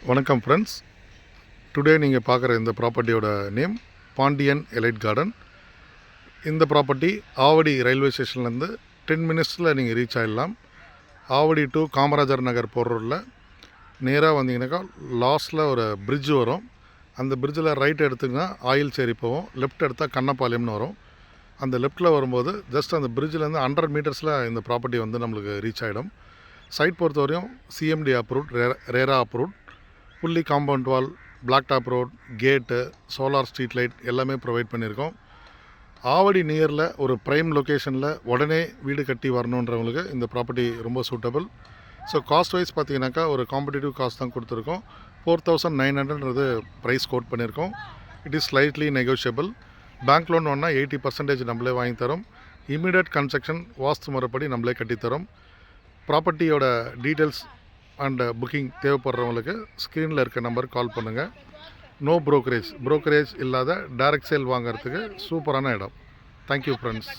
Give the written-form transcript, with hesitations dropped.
வணக்கம் friends. Today நீங்கள் பார்க்குற இந்த ப்ராப்பர்ட்டியோட நேம் பாண்டியன் எலைட் கார்டன். இந்த ப்ராப்பர்ட்டி ஆவடி ரயில்வே ஸ்டேஷன்லேருந்து 10 மினிட்ஸில் நீங்கள் ரீச் ஆகிடலாம். ஆவடி டு காமராஜர் நகர் போகிற ரோட்டில் நேராக வந்தீங்கன்னாக்கா லாஸ்ட்டில் ஒரு பிரிட்ஜ் வரும். அந்த பிரிட்ஜில் ரைட் எடுத்திங்கன்னா ஆயில் சேரி போவோம், லெஃப்ட் எடுத்தால் கண்ணப்பாளையம்னு வரும். அந்த லெஃப்ட்டில் வரும்போது ஜஸ்ட் அந்த பிரிட்ஜிலேருந்து 100 மீட்டர்ஸில் இந்த ப்ராப்பர்ட்டி வந்து நம்மளுக்கு ரீச் ஆகிடும். சைட் பொறுத்தவரையும் CMD approved, RERA approved, fully compound wall, black top road, gate, solar street light எல்லாமே ப்ரொவைட் பண்ணியிருக்கோம். ஆவடி நியரில் ஒரு ப்ரைம் லொக்கேஷனில் உடனே வீடு கட்டி வரணுன்றவங்களுக்கு இந்த ப்ராப்பர்ட்டி ரொம்ப சூட்டபிள். ஸோ காஸ்ட் வைஸ் பார்த்தீங்கன்னாக்கா ஒரு காம்படிட்டிவ் காஸ்ட் தான் கொடுத்துருக்கோம். 4900 ப்ரைஸ் கோட் பண்ணியிருக்கோம். It is slightly negotiable. Bank loan ஒன்றா 80% நம்மளே வாங்கி தரோம். இமீடியட் கன்ஸ்ட்ரக்ஷன் வாஸ்து முறைப்படி நம்மளே கட்டித்தரோம். ப்ராப்பர்ட்டியோட டீட்டெயில்ஸ் அண்ட் புக்கிங் தேவைப்படுறவங்களுக்கு ஸ்க்ரீனில் இருக்க நம்பருக்கு கால் பண்ணுங்கள். நோ ப்ரோக்கரேஜ் இல்லாத டைரக்ட் சேல் வாங்கிறதுக்கு சூப்பரான இடம். Thank you friends.